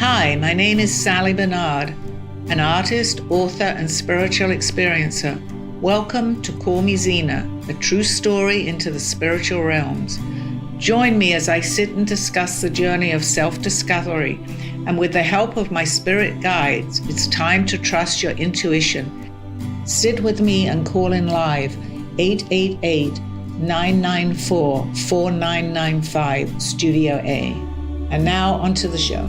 Hi, my name is Sally Bernard, an artist, author, and spiritual experiencer. Welcome to Call Me Zena, a true story into the spiritual realms. Join me as I sit and discuss the journey of self-discovery, and with the help of my spirit guides, it's time to trust your intuition. Sit with me and call in live 888-994-4995 Studio A. And now onto the show.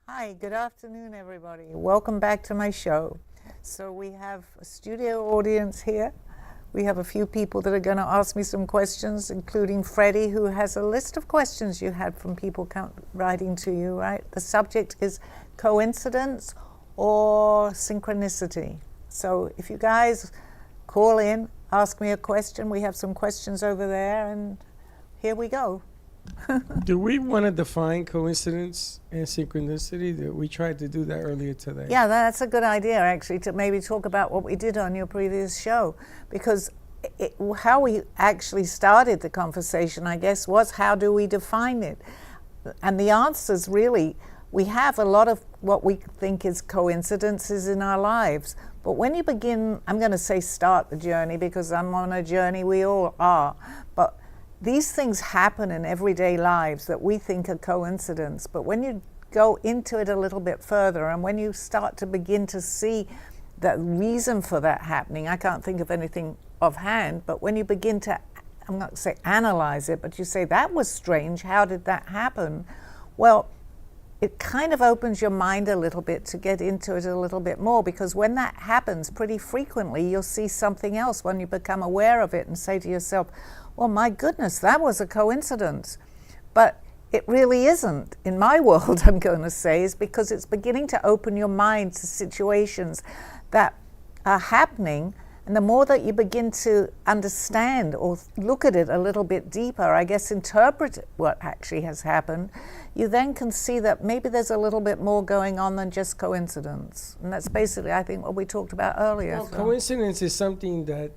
Hi, good afternoon, everybody. Welcome back to my show. So we have a studio audience here. We have a few people that are going to ask me some questions, including Freddie, who has a list of questions you had from people writing to you, right? The subject is coincidence or synchronicity. So if you guys call in, ask me a question. We have some questions over there, and here we go. Do we want to define coincidence and synchronicity? We tried to do that earlier today. Yeah, that's a good idea, actually, to maybe talk about what we did on your previous show, because how we actually started the conversation, I guess, was how do we define it? And the answers really, we have a lot of what we think is coincidences in our lives. But when you begin, I'm going to say start the journey, because I'm on a journey, we all are. But these things happen in everyday lives that we think are coincidence. But when you go into it a little bit further, and when you start to begin to see the reason for that happening, I can't think of anything offhand, but when you begin to, I'm not going to say analyze it, but you say, that was strange, how did that happen? Well, it kind of opens your mind a little bit to get into it a little bit more, because when that happens pretty frequently, you'll see something else when you become aware of it and say to yourself, well, my goodness, that was a coincidence. But it really isn't, in my world, I'm going to say, is because it's beginning to open your mind to situations that are happening. And the more that you begin to understand or look at it a little bit deeper, I guess interpret what actually has happened, you then can see that maybe there's a little bit more going on than just coincidence. And that's basically, I think, what we talked about earlier. Well, coincidence is something that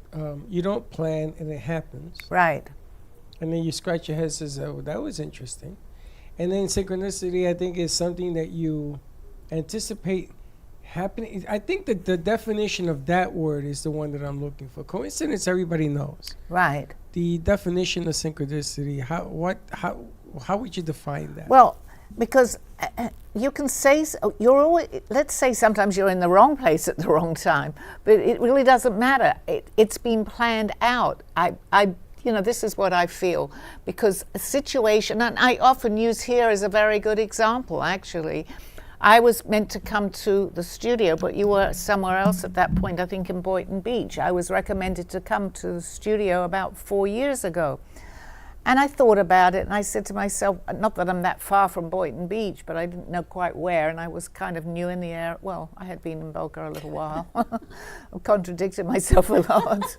you don't plan and it happens. Right. And then you scratch your head and says, oh, that was interesting. And then synchronicity, I think, is something that you anticipate happening. I think that the definition of that word is the one that I'm looking for. Coincidence, everybody knows. Right. The definition of synchronicity, how would you define that? Well, because you can say, you're always, let's say sometimes you're in the wrong place at the wrong time, but it really doesn't matter. It's been planned out. This is what I feel, because a situation, and I often use here as a very good example, actually. I was meant to come to the studio, but you were somewhere else at that point, I think in Boynton Beach. I was recommended to come to the studio about 4 years ago. And I thought about it, and I said to myself, not that I'm that far from Boynton Beach, but I didn't know quite where, and I was kind of new in the area. Well, I had been in Boca a little while. I've contradicted myself a lot.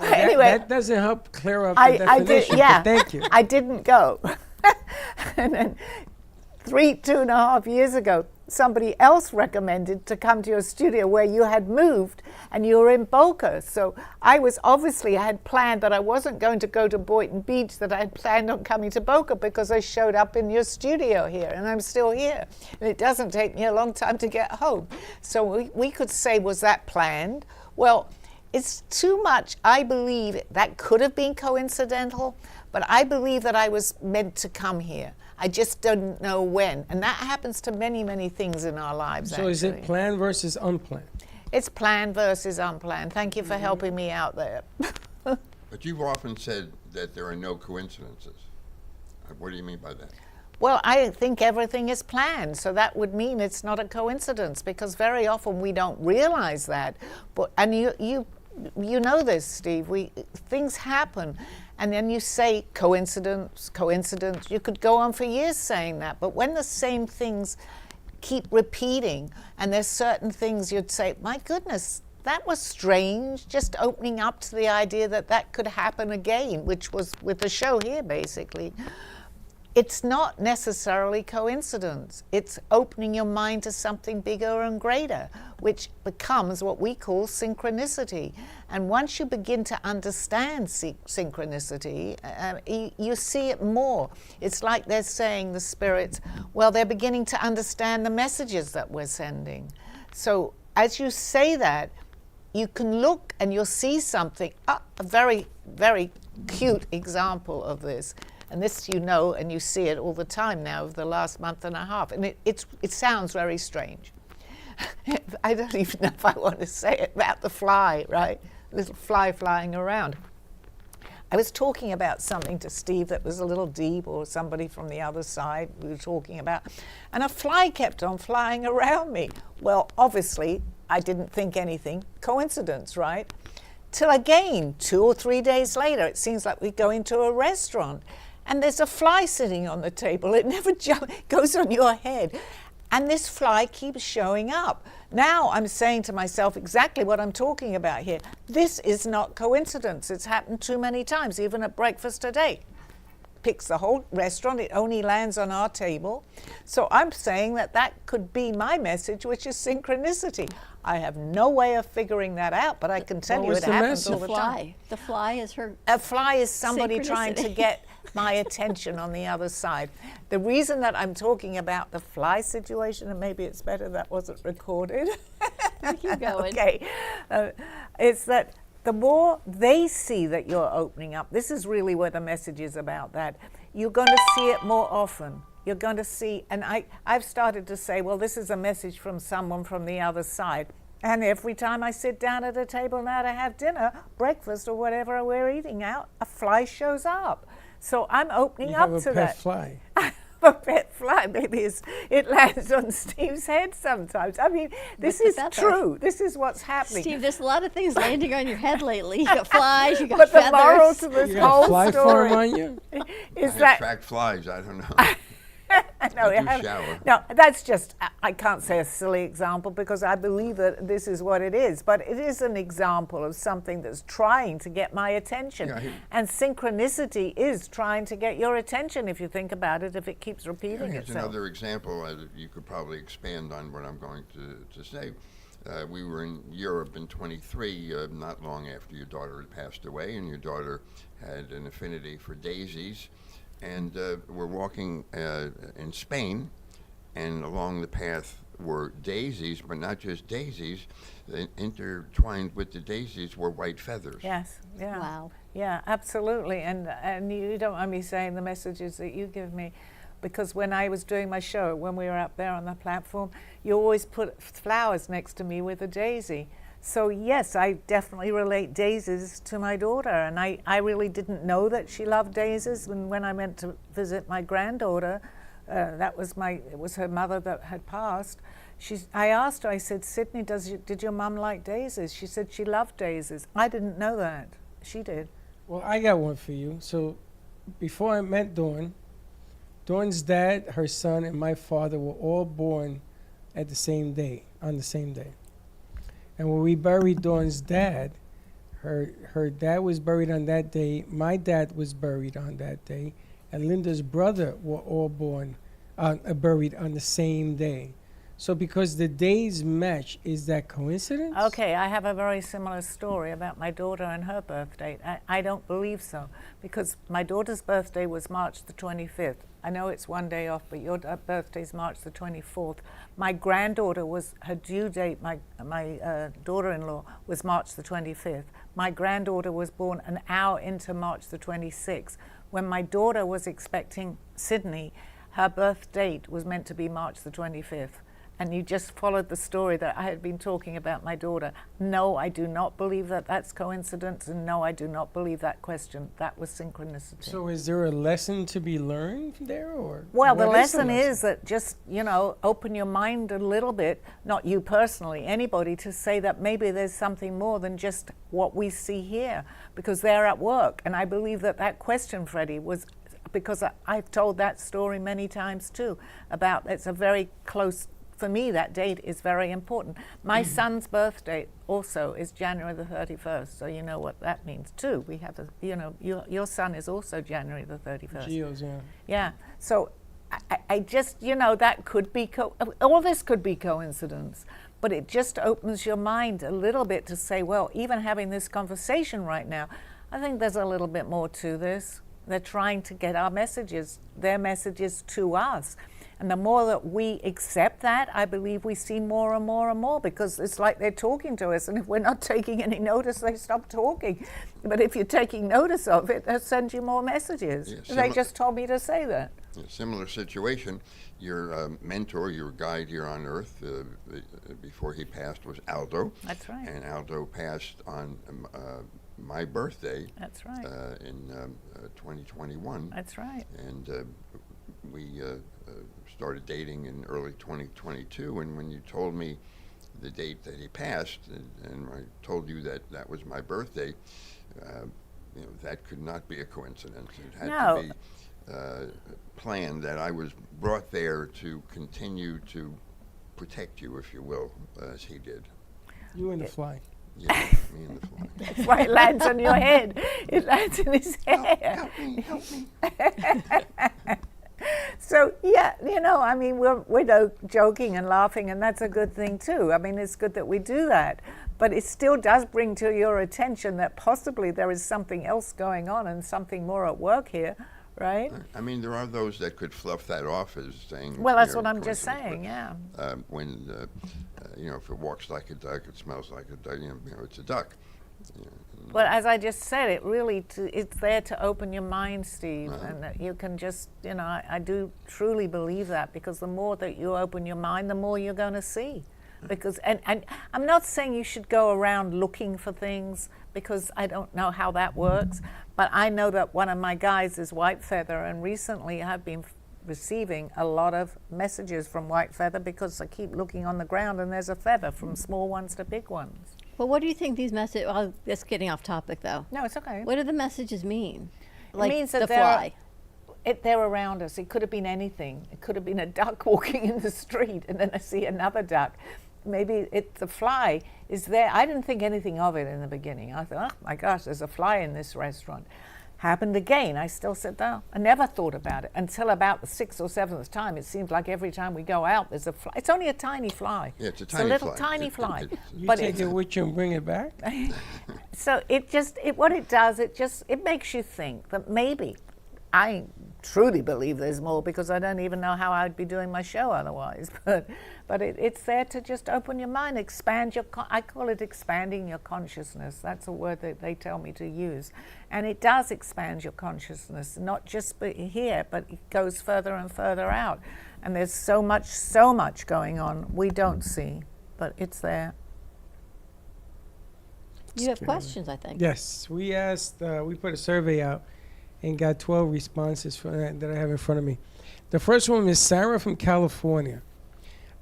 Anyway, that doesn't help clear up the definition. Thank you. I didn't go. And then 2.5 years ago, somebody else recommended to come to your studio where you had moved and you were in Boca. So I had planned that I wasn't going to go to Boynton Beach, that I had planned on coming to Boca, because I showed up in your studio here and I'm still here. And it doesn't take me a long time to get home. So we could say, was that planned? Well, it's too much. I believe that could have been coincidental, but I believe that I was meant to come here. I just don't know when. And that happens to many, many things in our lives, So actually. Is it planned versus unplanned? It's planned versus unplanned. Thank you for helping me out there. But you've often said that there are no coincidences. What do you mean by that? Well, I think everything is planned, so that would mean it's not a coincidence, because very often we don't realize that. And you know this, Steve. Things happen. And then you say coincidence. You could go on for years saying that. But when the same things keep repeating, and there's certain things you'd say, my goodness, that was strange, just opening up to the idea that could happen again, which was with the show here, basically. it's not necessarily coincidence. It's opening your mind to something bigger and greater, which becomes what we call synchronicity. And once you begin to understand synchronicity, you see it more. It's like they're saying, the spirits, well, they're beginning to understand the messages that we're sending. So as you say that, you can look and you'll see something, a very, very cute example of this. And this you know, and you see it all the time now over the last month and a half. And it sounds very strange. I don't even know if I want to say it about the fly, right? Little fly flying around. I was talking about something to Steve that was a little deep, or somebody from the other side we were talking about, and a fly kept on flying around me. Well, obviously, I didn't think anything. Coincidence, right? Till again, 2 or 3 days later, it seems like we go into a restaurant and there's a fly sitting on the table. It never goes on your head. And this fly keeps showing up. Now I'm saying to myself exactly what I'm talking about here. This is not coincidence. It's happened too many times, even at breakfast today. Picks the whole restaurant, it only lands on our table. So I'm saying that that could be my message, which is synchronicity. I have no way of figuring that out, but I can tell you it happens all the time. The fly is her. A fly is somebody trying to get my attention on the other side. The reason that I'm talking about the fly situation, and maybe it's better that wasn't recorded. Keep going. Okay, it's that the more they see that you're opening up, this is really where the message is about that. You're going to see it more often. You're going to see, and I've started to say, well, this is a message from someone from the other side. And every time I sit down at a table now to have dinner, breakfast, or whatever we're eating out, a fly shows up. So I'm opening up to that. You have a pet fly. A pet fly, maybe it lands on Steve's head sometimes. I mean, this is true. This is what's happening. Steve, there's a lot of things landing on your head lately. You got flies, you got but feathers. The moral to this you whole got fly story farm on you? is I that attract flies. I don't know. no, I do shower. no, that's just, I can't say a silly example because I believe that this is what it is, but it is an example of something that's trying to get my attention. Yeah, and synchronicity is trying to get your attention if you think about it, if it keeps repeating Here's itself. another example. You could probably expand on what I'm going to say. We were in Europe in 23, not long after your daughter had passed away, and your daughter had an affinity for daisies. And we're walking in Spain, and along the path were daisies, but not just daisies. Intertwined with the daisies were white feathers. Yes, yeah. Wow. Yeah, absolutely. And you don't mind me saying the messages that you give me, because when I was doing my show, when we were up there on the platform, you always put flowers next to me with a daisy. So yes, I definitely relate daisies to my daughter, and I really didn't know that she loved daisies. And when I went to visit my granddaughter, it was her mother that had passed. I asked her, I said, Sydney, did your mum like daisies? She said she loved daisies. I didn't know that. She did. Well, I got one for you. So before I met Dawn, Dawn's dad, her son, and my father were all born at the same day, on the same day. And when we buried Dawn's dad, her dad was buried on that day, my dad was buried on that day, and Linda's brother were all buried on the same day. So because the days match, is that coincidence? Okay, I have a very similar story about my daughter and her birthday. I don't believe so, because my daughter's birthday was March the 25th. I know it's one day off, but your birthday's March the 24th. My granddaughter was, her due date, my daughter-in-law was March the 25th. My granddaughter was born an hour into March the 26th. When my daughter was expecting Sydney, her birth date was meant to be March the 25th. And you just followed the story that I had been talking about my daughter. No, I do not believe that that's coincidence, and no, I do not believe that question. That was synchronicity. So is there a lesson to be learned there, or? Well, the what is lesson is that just, open your mind a little bit, not you personally, anybody, to say that maybe there's something more than just what we see here, because they're at work. And I believe that question, Freddie, was because I've told that story many times too, about it's a very close for me, that date is very important. My son's birthday also is January the 31st, so you know what that means too. We have, your son is also January the 31st. Geos, yeah. Yeah, so I just, that could be, all this could be coincidence, but it just opens your mind a little bit to say, well, even having this conversation right now, I think there's a little bit more to this. They're trying to get our messages, their messages to us. And the more that we accept that, I believe we see more and more and more, because it's like they're talking to us, and if we're not taking any notice, they stop talking. But if you're taking notice of it, they'll send you more messages. Yeah, They just told me to say that. A similar situation. Your mentor, your guide here on Earth, before he passed, was Aldo. That's right. And Aldo passed on my birthday. That's right. In 2021. That's right. And we started dating in early 2022. And when you told me the date that he passed, and I told you that that was my birthday, that could not be a coincidence. It had to be planned, that I was brought there to continue to protect you, if you will, as he did. You and the fly. Yeah, me and the fly. That's why it lands on your head. It lands in his hair. Help me. So, yeah, I mean, we're joking and laughing, and that's a good thing, too. I mean, it's good that we do that. But it still does bring to your attention that possibly there is something else going on and something more at work here, right? I mean, there are those that could fluff that off as saying... Well, that's what I'm just saying, yeah. When, if it walks like a duck, it smells like a duck, it's a duck. Well, as I just said, it really, it's there to open your mind, Steve, and that you can just, I do truly believe that, because the more that you open your mind, the more you're going to see. Because, and I'm not saying you should go around looking for things, because I don't know how that works, but I know that one of my guys is White Feather, and recently I've been receiving a lot of messages from White Feather, because I keep looking on the ground and there's a feather, from small ones to big ones. Well, what do you think these messages, well, just getting off topic though. No, it's okay. What do the messages mean? It means that the fly. They're around us. It could have been anything. It could have been a duck walking in the street, and then I see another duck. Maybe the fly is there. I didn't think anything of it in the beginning. I thought, oh my gosh, there's a fly in this restaurant. Happened again. I still said, no, I never thought about it until about the 6th or 7th time. It seems like every time we go out, there's a fly. It's only a tiny fly. Yeah, it's a tiny little fly. tiny fly. You But take it with you and bring it back? So what it does, it makes you think that maybe, I truly believe there's more, because I don't even know how I'd be doing my show otherwise. But it's there to just open your mind, expand I call it expanding your consciousness. That's a word that they tell me to use. And it does expand your consciousness, not just here, but it goes further and further out. And there's so much going on we don't see, but it's there. You have questions, I think. Yes, we asked, we put a survey out and got 12 responses that I have in front of me. The first one is Sarah from California.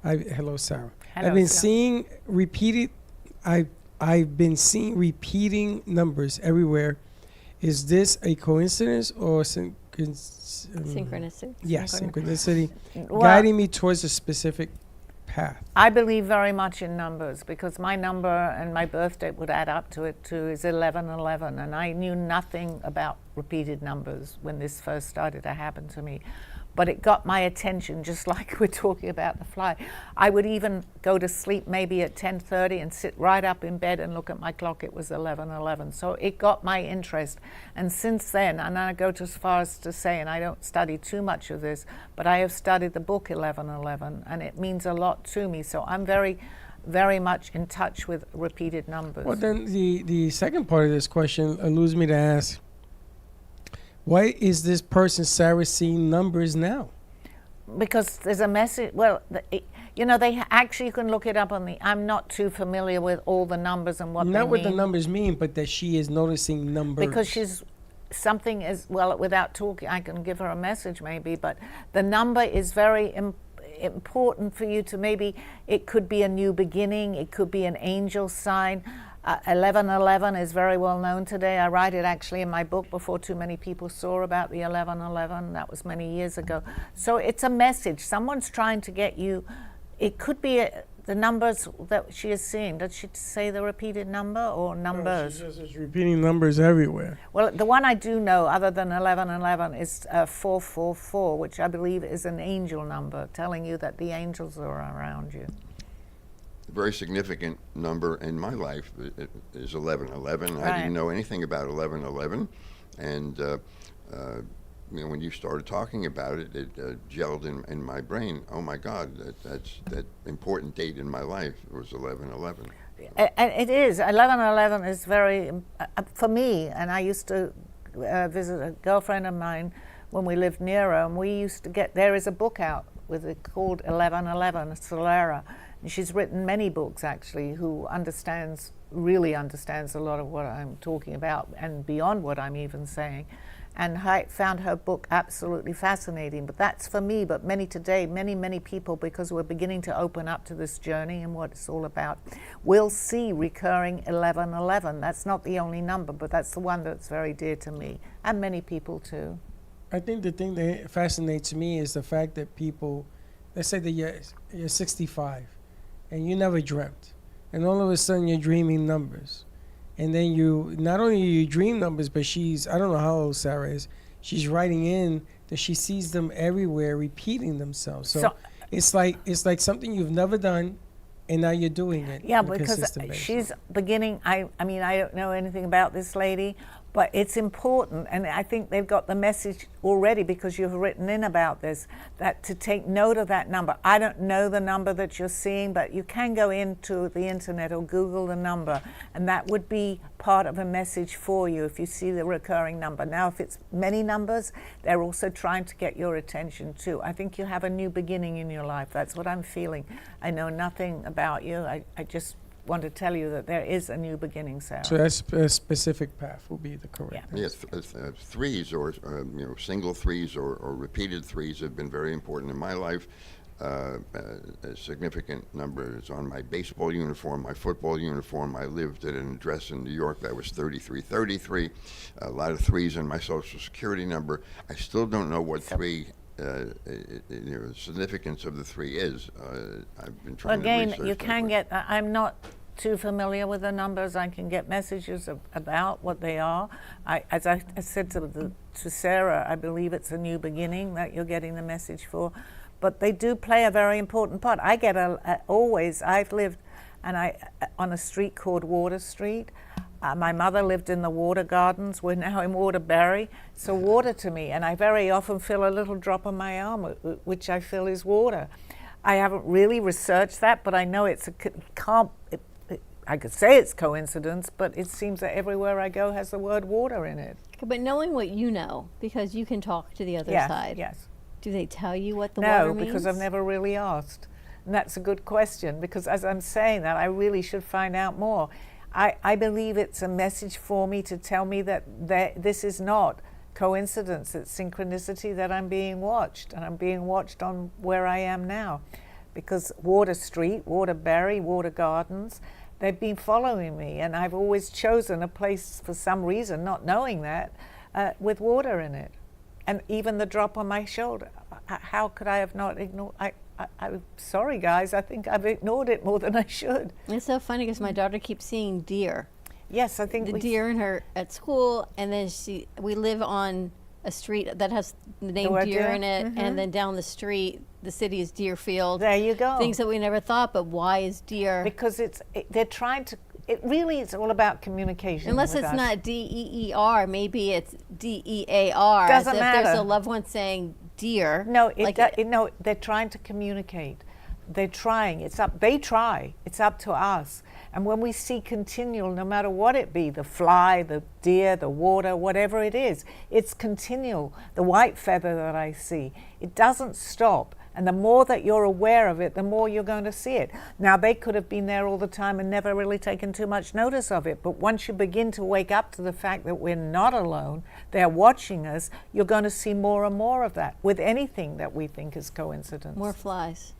Hello, Sarah. Hello, I've been Sarah. seeing I've been seeing repeating numbers everywhere. Is this a coincidence or Synchronicity. Yes, synchronicity, Well, guiding me towards a specific path. I believe very much in numbers, because my number and my birth date would add up to it too, is 1111, and I knew nothing about repeated numbers when this first started to happen to me. But it got my attention, just like we're talking about the fly. I would even go to sleep maybe at 10:30 and sit right up in bed and look at my clock. It was 11:11. So it got my interest. And since then, and I go as far as to say, and I don't study too much of this, but I have studied the book 1111, and it means a lot to me. So I'm very, very much in touch with repeated numbers. Well, then the second part of this question alludes me to ask, why is this person, Sarah, seeing numbers now? Because there's a message. Well, they actually, you can look it up on I'm not too familiar with all the numbers and what they mean. Not what the numbers mean, but that she is noticing numbers. Because something is, well, without talking, I can give her a message maybe, but the number is very important for you to maybe, it could be a new beginning, it could be an angel sign. 1111 is very well known today. I write it actually in my book before too many people saw about the 1111. That was many years ago. So it's a message. Someone's trying to get you it could be the numbers that she is seeing. Does she say the repeated number or numbers? No, she's just repeating numbers everywhere. Well, the one I do know, other than 1111, is 444, which I believe is an angel number, telling you that the angels are around you. A very significant number in my life is 1111. I didn't know anything about 1111, and when you started talking about it, it gelled in my brain. Oh my God, that's that important date in my life. It was 1111. And it is. 1111 is very, for me, and I used to visit a girlfriend of mine when we lived near her, and we used to there is a book out with it called 1111, Solera. And she's written many books, actually, who really understands a lot of what I'm talking about and beyond what I'm even saying. And I found her book absolutely fascinating. But that's for me, but many people, because we're beginning to open up to this journey and what it's all about, will see recurring 1111. That's not the only number, but that's the one that's very dear to me, and many people too. I think the thing that fascinates me is the fact that people, let's say that you're 65, and you never dreamt, and all of a sudden you're dreaming numbers. And then not only you dream numbers, but I don't know how old Sarah is, she's writing in that she sees them everywhere repeating themselves. So it's like something you've never done, and now you're doing it. Yeah, because she's beginning, I mean, I don't know anything about this lady, but it's important, and I think they've got the message already because you've written in about this, that to take note of that number. I don't know the number that you're seeing, but you can go into the internet or Google the number, and that would be part of a message for you if you see the recurring number. Now, if it's many numbers, they're also trying to get your attention too. I think you have a new beginning in your life. That's what I'm feeling. I know nothing about you. I just want to tell you that there is a new beginning, Sarah. So that's a specific path will be the correct. Yeah. Yes, threes or single threes or repeated threes have been very important in my life. A significant number is on my baseball uniform, my football uniform. I lived at an address in New York that was 3333. A lot of threes in my social security number. I still don't know what the significance of the three is. I've been trying to research. Again, you can get, I'm not too familiar with the numbers. I can get messages about what they are. As I said to Sarah, I believe it's a new beginning that you're getting the message for. But they do play a very important part. I get I've lived on a street called Water Street. My mother lived in the water gardens. We're now in Waterbury. So water to me, and I very often feel a little drop on my arm, which I feel is water. I haven't really researched that, but I know I could say it's coincidence, but it seems that everywhere I go has the word water in it. But knowing what you know, because you can talk to the other side. Yes. Do they tell you what the water means? No, because I've never really asked. And that's a good question, because as I'm saying that, I really should find out more. I believe it's a message for me to tell me that this is not coincidence, it's synchronicity, that I'm being watched, and I'm being watched on where I am now. Because Water Street, Waterbury, Water Gardens, they've been following me, and I've always chosen a place for some reason, not knowing that, with water in it. And even the drop on my shoulder, how could I have not ignored? I'm sorry, guys. I think I've ignored it more than I should. It's so funny because my daughter keeps seeing deer. Yes, I think the deer in her at school, and then we live on a street that has the name deer in it, and then down the street, the city is Deerfield. There you go. Things that we never thought, but why is deer? Because they're trying to. It really is all about communication. Unless it's not DEER, maybe it's DEAR. Doesn't as matter. If there's a loved one saying deer. No, no, they're trying to communicate. They're trying. They try. It's up to us. And when we see continual, no matter what it be, the fly, the deer, the water, whatever it is, it's continual. The white feather that I see, it doesn't stop. And the more that you're aware of it, the more you're going to see it. Now, they could have been there all the time and never really taken too much notice of it. But once you begin to wake up to the fact that we're not alone, they're watching us, you're going to see more and more of that with anything that we think is coincidence. More flies.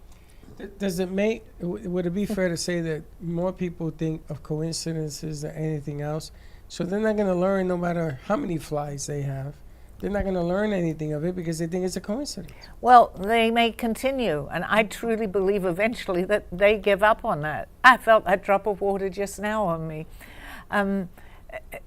Would it be fair to say that more people think of coincidences than anything else? So they're not going to learn no matter how many flies they have. They're not going to learn anything of it because they think it's a coincidence. Well, they may continue, and I truly believe eventually that they give up on that. I felt that drop of water just now on me.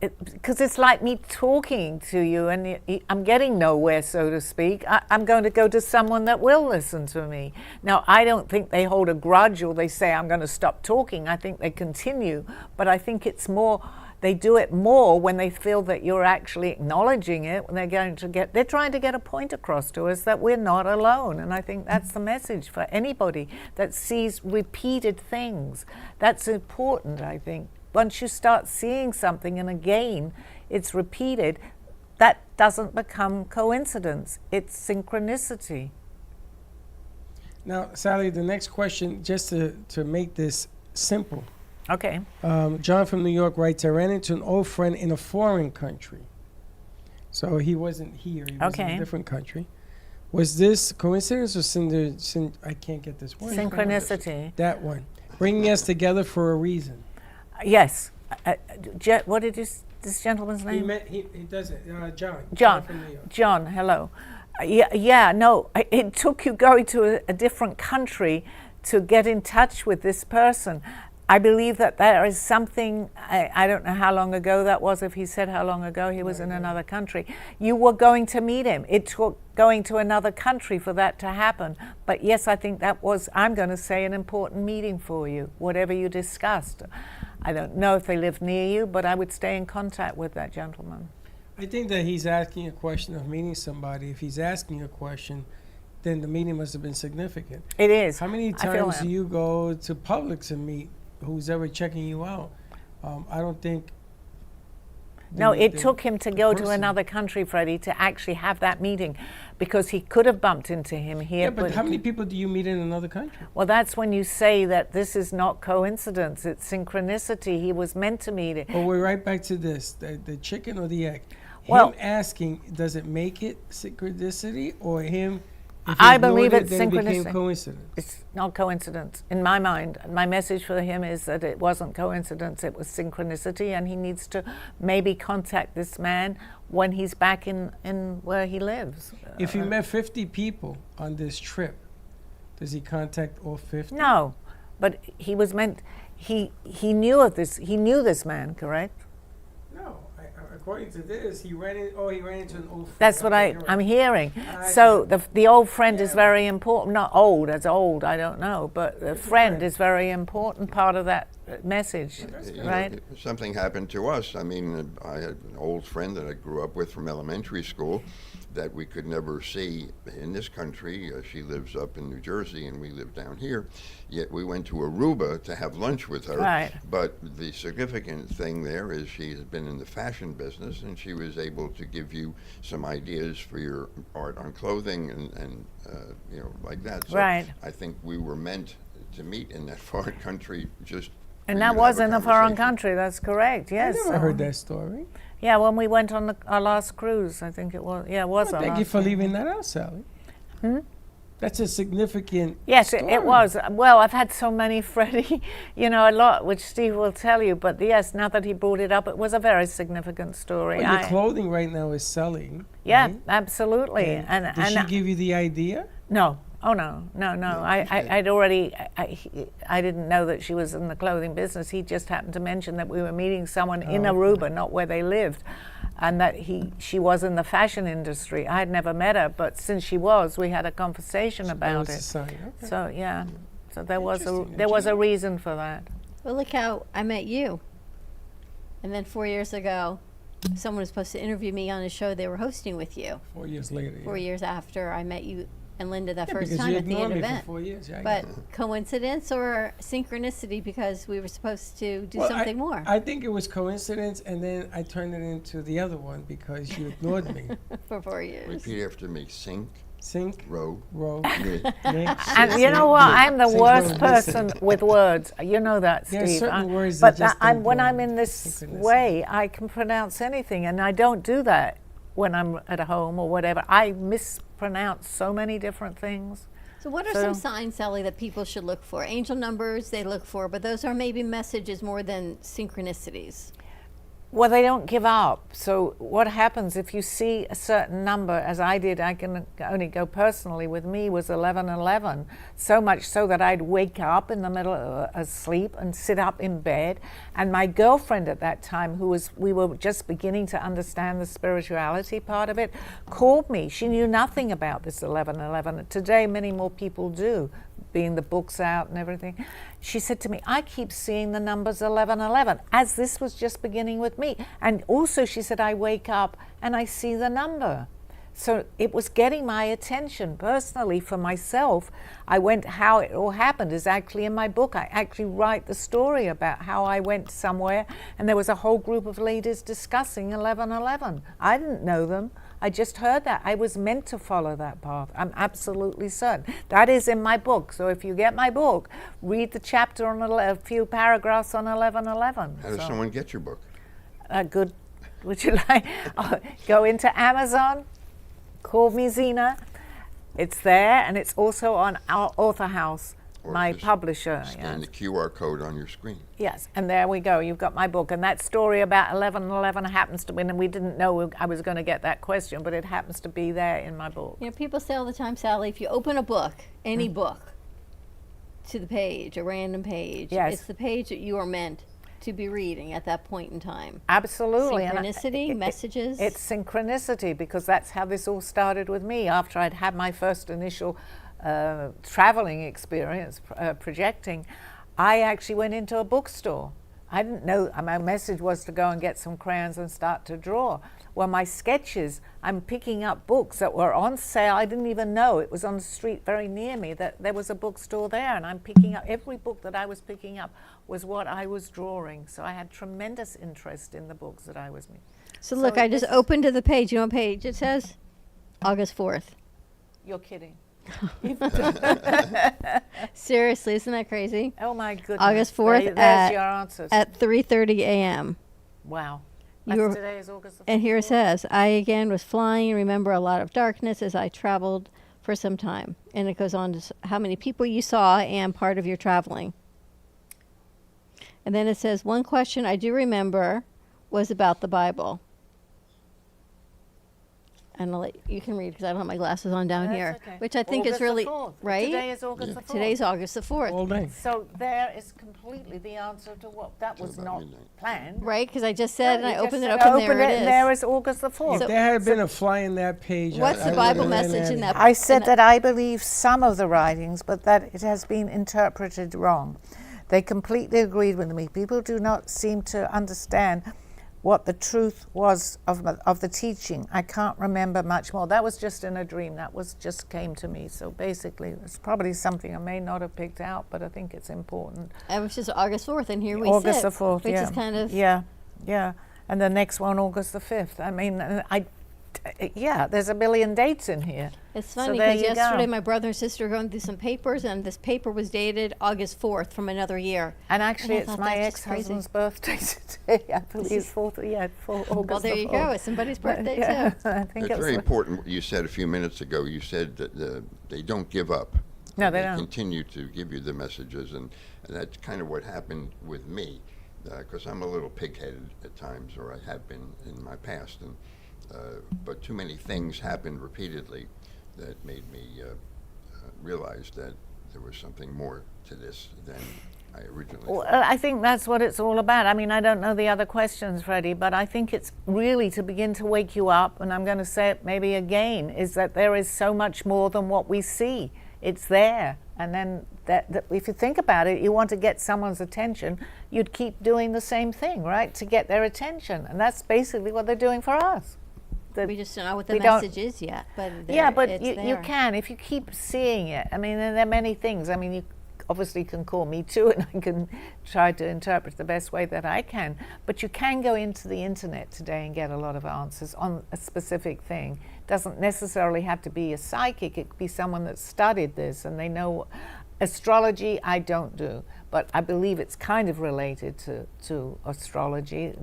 Because it's like me talking to you, and I'm getting nowhere, so to speak. I'm going to go to someone that will listen to me. Now, I don't think they hold a grudge or they say, I'm going to stop talking. I think they continue, but I think it's more, they do it more when they feel that you're actually acknowledging it, when they're trying to get a point across to us that we're not alone. And I think that's the message for anybody that sees repeated things. That's important, I think. Once you start seeing something and again it's repeated, that doesn't become coincidence. It's synchronicity. Now, Sally, the next question, just to make this simple. Okay. John from New York writes, I ran into an old friend in a foreign country. So he wasn't here. He was in a different country. Was this coincidence or I can't get this word. Synchronicity. That one. Bringing us together for a reason. Yes. What did this gentleman's name? He does it. John. John from New York. John, hello. No, it took you going to a different country to get in touch with this person. I believe that there is something, I don't know how long ago that was, if he said how long ago he was in another country. You were going to meet him. It took going to another country for that to happen. But yes, I think that was, I'm going to say, an important meeting for you, whatever you discussed. I don't know if they live near you, but I would stay in contact with that gentleman. I think that he's asking a question of meeting somebody. If he's asking a question, then the meeting must have been significant. It is. How many times do you go to Publix and meet who's ever checking you out? I don't think. No, it took him to go to another country, Freddie, to actually have that meeting, because he could have bumped into him here. Yeah, but how many people do you meet in another country? Well, that's when you say that this is not coincidence, it's synchronicity. He was meant to meet it. Well, we're right back to this, the chicken or the egg. Well, him asking, does it make it synchronicity, or him, if he I ignored believe it, it's then it became synchronicity. coincidence? It's not coincidence. In my mind, my message for him is that it wasn't coincidence, it was synchronicity, and he needs to maybe contact this man when he's back in where he lives. If he met 50 people on this trip, does he contact all 50? No, but he was meant, he knew of this, he knew this man, correct? No. According to this, he ran into an old friend. That's what I'm hearing. So the old friend is very important. Not old, as old, I don't know, but the friend is very important part of that message, right? Something happened to us. I mean, I had an old friend that I grew up with from elementary school that we could never see in this country. She lives up in New Jersey and we live down here. Yet we went to Aruba to have lunch with her. Right. But the significant thing there is she has been in the fashion business, and she was able to give you some ideas for your art on clothing and like that. So right. I think we were meant to meet in that foreign country just. And that was in a foreign country, that's correct, yes. I never heard that story. Yeah, when we went on our last cruise, I think it was. Yeah, it was. Well, thank you for leaving that out, Sally. That's a significant Yes, story. it was. Well, I've had so many, Freddie, a lot, which Steve will tell you. But yes, now that he brought it up, it was a very significant story. Well, your clothing right now is selling. Yeah, right? absolutely. And did she give you the idea? No. Oh, no. I'd already, I didn't know that she was in the clothing business. He just happened to mention that we were meeting someone in Aruba, not where they lived, and that she was in the fashion industry. I had never met her, but since she was, we had a conversation about it. Okay. So, yeah. So there was a reason for that. Well, look how I met you. And then 4 years ago, someone was supposed to interview me on a show they were hosting with you. 4 years later. 4 years after I met you and Linda that first because time you at the ignored me event. for 4 years. Yeah, But coincidence or synchronicity, because we were supposed to do something more? I think it was coincidence, and then I turned it into the other one because you ignored me. For 4 years. Repeat after me. Sink, row, knit. And you know what? I'm the worst person with words. You know that, Steve. There are certain words but that just when don't I'm go. in this Synchronicity. way, I can pronounce anything, and I don't do that when I'm at home or whatever. I mispronounce so many different things. So what are some signs, Sally, that people should look for? Angel numbers they look for, but those are maybe messages more than synchronicities. Well, they don't give up. So what happens if you see a certain number, as I did, I can only go personally, with me was 1111, so much so that I'd wake up in the middle of sleep and sit up in bed. And my girlfriend at that time, we were just beginning to understand the spirituality part of it, called me. She knew nothing about this 1111. Today, many more people do, being the books out and everything. She said to me, I keep seeing the numbers 1111, as this was just beginning with me. And also she said, I wake up and I see the number. So it was getting my attention personally for myself. How it all happened is actually in my book. I actually write the story about how I went somewhere and there was a whole group of ladies discussing 1111. I didn't know them. I just heard that. I was meant to follow that path. I'm absolutely certain. That is in my book. So if you get my book, read the chapter on a few paragraphs on 1111. How does someone get your book? Good. Would you like? Go into Amazon. Call me Zena. It's there, and it's also on our Author House, Or my just publisher. Scan Yes. the QR code on your screen. Yes, and there we go. You've got my book, and that story about 1111 happens to be, and we didn't know I was going to get that question, but it happens to be there in my book. You know, people say all the time, Sally, if you open a book, any book, to the page, a random page, Yes. it's the page that you are meant to be reading at that point in time. Absolutely. Synchronicity, messages. It's synchronicity, because that's how this all started with me. After I'd had my first initial traveling experience, projecting, I actually went into a bookstore. I didn't know, my message was to go and get some crayons and start to draw. Well, my sketches, I'm picking up books that were on sale. I didn't even know. It was on the street very near me that there was a bookstore there, and I'm picking up, every book that I was picking up was what I was drawing. So I had tremendous interest in the books that I was making. So look, I just opened to the page. You know what page it says? August 4th. You're kidding. Seriously, isn't that crazy? Oh my goodness. August 4th There's your answers. at 3:30 a.m. Wow. You were- Today is August the And here it 4th. says, I again was flying and remember a lot of darkness as I traveled for some time. And it goes on to how many people you saw and part of your traveling. And then it says, one question I do remember was about the Bible. And you can read because I don't have my glasses on down That's here, okay. which I think August is the really, 4th. right? Today is August the 4th. Today's August the 4th. All day. So there is completely the answer to what that was about not midnight. planned. Right? Because I just said, and No, I you just opened it said up, and open there it is. and there is August the 4th. If there had been a fly in that page, What's I the Bible would've ran message at in it. that? I said And that I believe some of the writings, but that it has been interpreted wrong. They completely agreed with me. People do not seem to understand what the truth was of the teaching. I can't remember much more. That was just in a dream. That was just came to me. So basically, it's probably something I may not have picked out, but I think it's important. It was just August 4th, and here we August sit. the 4th, which yeah. is kind of... Yeah. And the next one, August the 5th. I mean, there's a million dates in here. It's So funny there because you go. yesterday my brother and sister were going through some papers, and this paper was dated August 4th from another year. And actually, I it's thought my that's just ex-husband's birthday today. I believe 4th, August Well, there the you 4th. go. It's somebody's birthday, Yeah, too. I think It's it very was important what you said a few minutes ago. You said that they don't give up. No, they don't. Continue to give you the messages, and that's kind of what happened with me, because I'm a little pig-headed at times, or I have been in my past, and but too many things happened repeatedly that made me realize that there was something more to this than I originally Well, thought. I think that's what it's all about. I mean, I don't know the other questions, Freddie, but I think it's really to begin to wake you up, and I'm going to say it maybe again, is that there is so much more than what we see. It's there. And then that if you think about it, you want to get someone's attention, you'd keep doing the same thing, right, to get their attention. And that's basically what they're doing for us. We just don't know what the we don't- message is yet. But Yeah, but it's you there. can, if you keep seeing it. I mean, there are many things. I mean, you obviously can call me too, and I can try to interpret the best way that I can. But you can go into the internet today and get a lot of answers on a specific thing. Doesn't necessarily have to be a psychic. It could be someone that studied this and they know. Astrology I don't do, but I believe it's kind of related to astrology.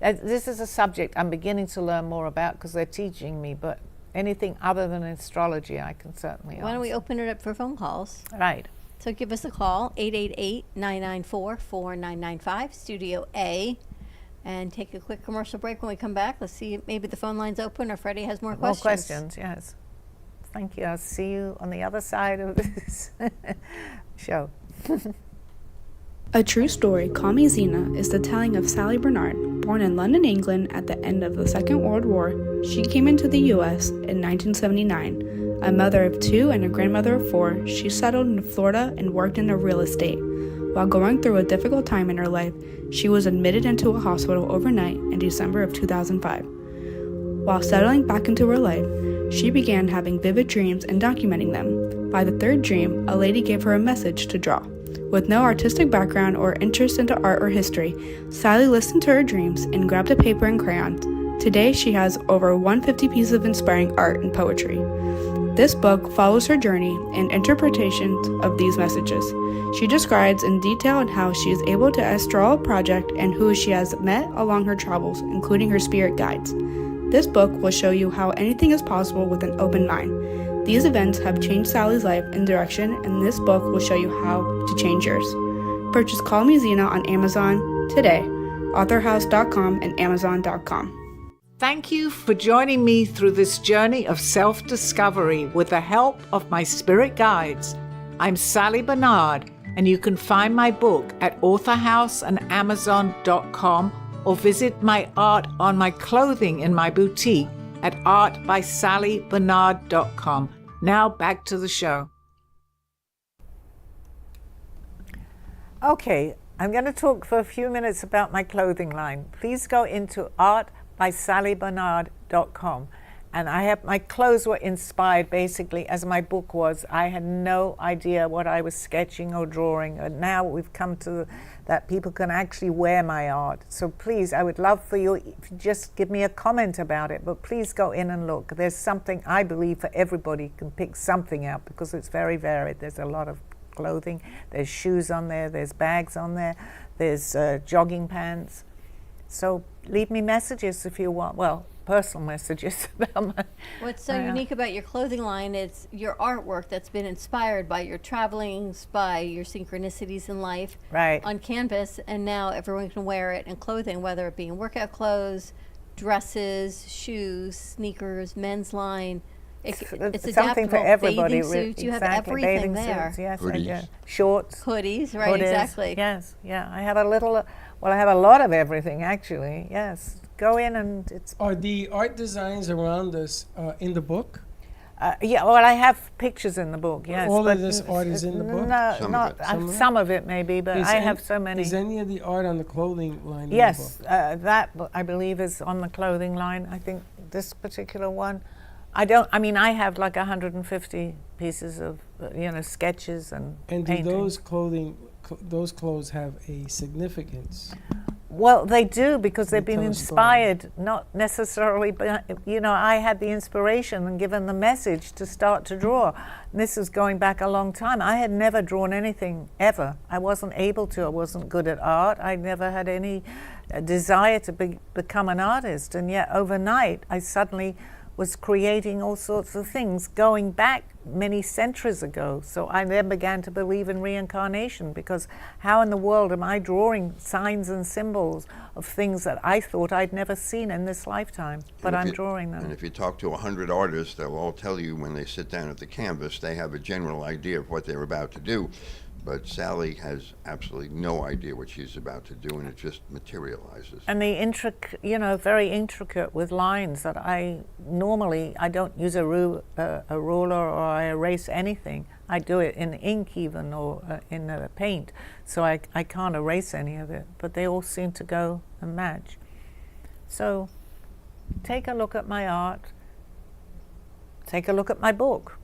This is a subject I'm beginning to learn more about because they're teaching me, but anything other than astrology I can certainly Why don't we answer. open it up for phone calls? Right. So give us a call, 888-994-4995, Studio A. and take a quick commercial break. When we come back, let's see if maybe the phone line's open or Freddie has more More questions. questions, yes. Thank you. I'll see you on the other side of this show. A true story, Call Me Zena, is the telling of Sally Bernard. Born in London, England at the end of the Second World War, she came into the U.S. in 1979. A mother of 2 and a grandmother of 4, she settled in Florida and worked in real estate. While going through a difficult time in her life, she was admitted into a hospital overnight in December of 2005. While settling back into her life, she began having vivid dreams and documenting them. By the 3rd dream, a lady gave her a message to draw. With no artistic background or interest into art or history, Sally listened to her dreams and grabbed a paper and crayons. Today, she has over 150 pieces of inspiring art and poetry. This book follows her journey and interpretations of these messages. She describes in detail how she is able to astral a project and who she has met along her travels, including her spirit guides. This book will show you how anything is possible with an open mind. These events have changed Sally's life and direction, and this book will show you how to change yours. Purchase Call Me Zena on Amazon today, authorhouse.com and amazon.com. Thank you for joining me through this journey of self-discovery with the help of my spirit guides. I'm Sally Bernard, and you can find my book at authorhouse and amazon.com or visit my art on my clothing in my boutique at artbysallybernard.com. Now back to the show. Okay, I'm going to talk for a few minutes about my clothing line. Please go into artbysallybernard.com. And my clothes were inspired basically as my book was. I had no idea what I was sketching or drawing. And now we've come to that people can actually wear my art. So please, I would love for you, if you just give me a comment about it, but please go in and look. There's something, I believe, for everybody can pick something out because it's very varied. There's a lot of clothing. There's shoes on there. There's bags on there. There's jogging pants. So leave me messages if you want. Well, personal messages about my... What's so unique about your clothing line is your artwork that's been inspired by your travelings, by your synchronicities in life, right, on canvas, and now everyone can wear it in clothing, whether it be in workout clothes, dresses, shoes, sneakers, men's line. It's something for everybody. Bathing suits, you have everything bathing there. Suits, yes, Hoodies. I do. Shorts. Hoodies, right, Hoodies, exactly. Yes, yeah. I have a little, well, I have a lot of everything actually, yes. Go in and it's... Are the art designs around us in the book? Yeah, well, I have pictures in the book, yes. All but of this art is in the book? No, Some not of it. some of it maybe, but I have so many. Is any of the art on the clothing line Yes, in the book? that I believe is on the clothing line. I think this particular one. I have like 150 pieces of, sketches and And do paintings. those clothes have a significance? Well, they do because they've They been tell a story. inspired, not necessarily, but I had the inspiration and given the message to start to draw. And this is going back a long time. I had never drawn anything ever. I wasn't able to. I wasn't good at art. I never had any desire to become an artist. And yet overnight, I suddenly was creating all sorts of things going back many centuries ago. So I then began to believe in reincarnation, because how in the world am I drawing signs and symbols of things that I thought I'd never seen in this lifetime, but I'm drawing them. And if you talk to 100 artists, they'll all tell you when they sit down at the canvas, they have a general idea of what they're about to do. But Sally has absolutely no idea what she's about to do, and it just materializes. And the very intricate with lines that I don't use a ruler or I erase anything. I do it in ink even or in paint, so I can't erase any of it, but they all seem to go and match. So take a look at my art, take a look at my book.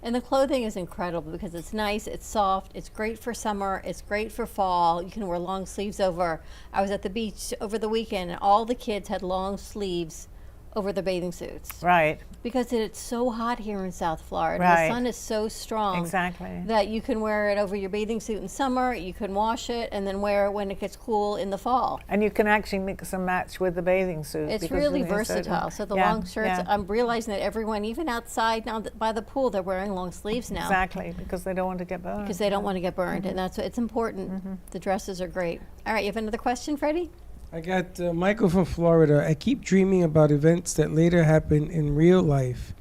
And the clothing is incredible because it's nice, it's soft, it's great for summer, it's great for fall. You can wear long sleeves over. I was at the beach over the weekend and all the kids had long sleeves over their bathing suits. Right. Because it's so hot here in South Florida. Right. The sun is so strong. Exactly. That you can wear it over your bathing suit in summer, you can wash it, and then wear it when it gets cool in the fall. And you can actually mix and match with the bathing suit. It's really versatile. So the long shirts, I'm realizing that everyone, even outside now by the pool, they're wearing long sleeves now. Exactly, because they don't want to get burned. Because they don't want to get burned, and that's what it's important. The dresses are great. All right, you have another question, Freddie? I got Michael from Florida. I keep dreaming about events that later happen in real life.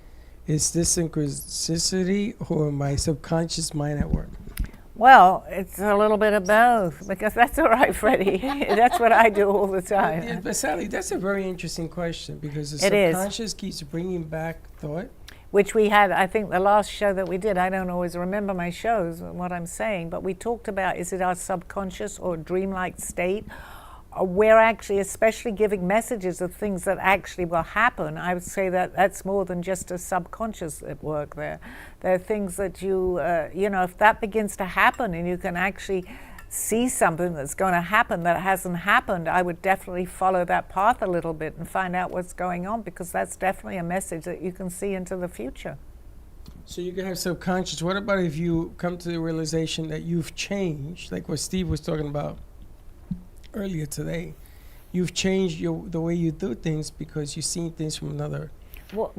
Is this synchronicity or my subconscious mind at work? Well, it's a little bit of both, because that's all right, Freddie. That's what I do all the time. Yeah, but Sally, that's a very interesting question because the It is. subconscious keeps bringing back thought. Which we had, I think, the last show that we did. I don't always remember my shows, what I'm saying, but we talked about, is it our subconscious or dreamlike state? We're actually especially giving messages of things that actually will happen. I would say that that's more than just a subconscious at work there. There are things that you know, if that begins to happen and you can actually see something that's going to happen that hasn't happened, I would definitely follow that path a little bit and find out what's going on, because that's definitely a message that you can see into the future. So you can have subconscious. What about if you come to the realization that you've changed, like what Steve was talking about earlier today? You've changed the way you do things because you've seen things from another. Well,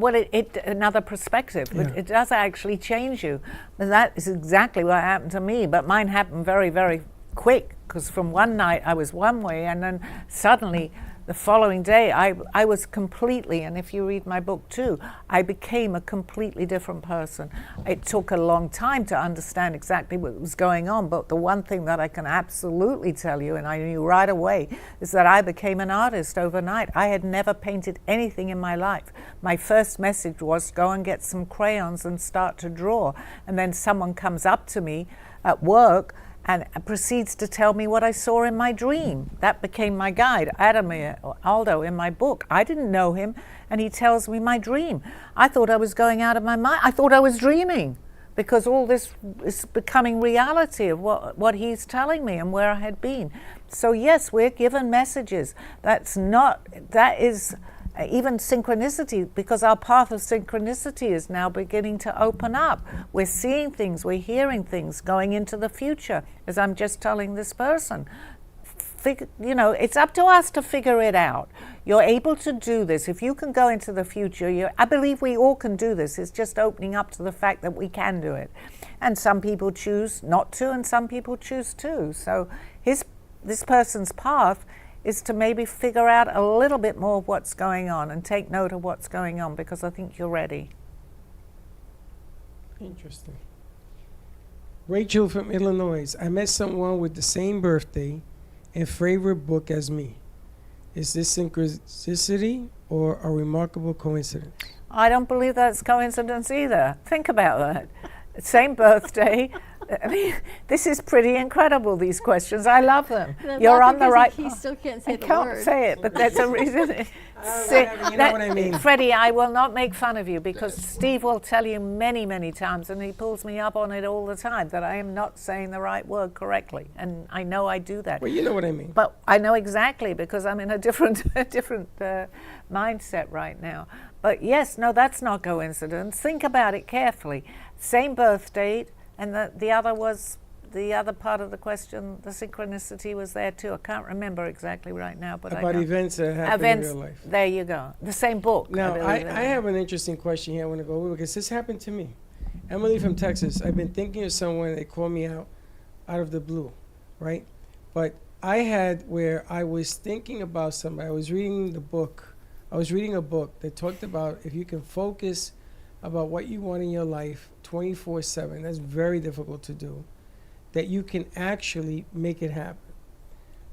another perspective. Yeah. It does actually change you. And that is exactly what happened to me. But mine happened very, very quick, because from one night I was one way, and then suddenly the following day I was completely, and if you read my book too, I became a completely different person. It took a long time to understand exactly what was going on, but the one thing that I can absolutely tell you, and I knew right away, is that I became an artist overnight. I had never painted anything in my life. My first message was, go and get some crayons and start to draw. And then someone comes up to me at work and proceeds to tell me what I saw in my dream. That became my guide, Adamir Aldo, in my book. I didn't know him, and he tells me my dream. I thought I was going out of my mind. I thought I was dreaming, because all this is becoming reality of what he's telling me and where I had been. So yes, we're given messages. That is even synchronicity, because our path of synchronicity is now beginning to open up. We're seeing things, we're hearing things going into the future, as I'm just telling this person. You know, it's up to us to figure it out. You're able to do this. If you can go into the future, I believe we all can do this. It's just opening up to the fact that we can do it. And some people choose not to, and some people choose to. So this person's path is to maybe figure out a little bit more of what's going on and take note of what's going on, because I think you're ready. Interesting. Rachel from Illinois. I met someone with the same birthday and favorite book as me. Is this synchronicity or a remarkable coincidence? I don't believe that's coincidence either. Think about that. Same birthday. I mean, this is pretty incredible, these questions. I love them. You're on the right He still can't say I the can't word. say it, but that's a reason. You know what I mean. Freddie, I will not make fun of you, because Steve will tell you many, many times, and he pulls me up on it all the time, that I am not saying the right word correctly. And I know I do that. Well, you know what I mean. But I know exactly, because I'm in a different mindset right now. But yes, no, that's not coincidence. Think about it carefully. Same birth date, and the other was, the other part of the question, the synchronicity was there too. I can't remember exactly right now, but About I know. events that happen in real life. There you go. The same book. Now, believe I have an interesting question here I want to go over, because this happened to me. Emily from Texas, I've been thinking of someone, they called me out of the blue, right? But I had where I was thinking about somebody. I was reading a book that talked about if you can focus about what you want in your life 24/7, that's very difficult to do, that you can actually make it happen.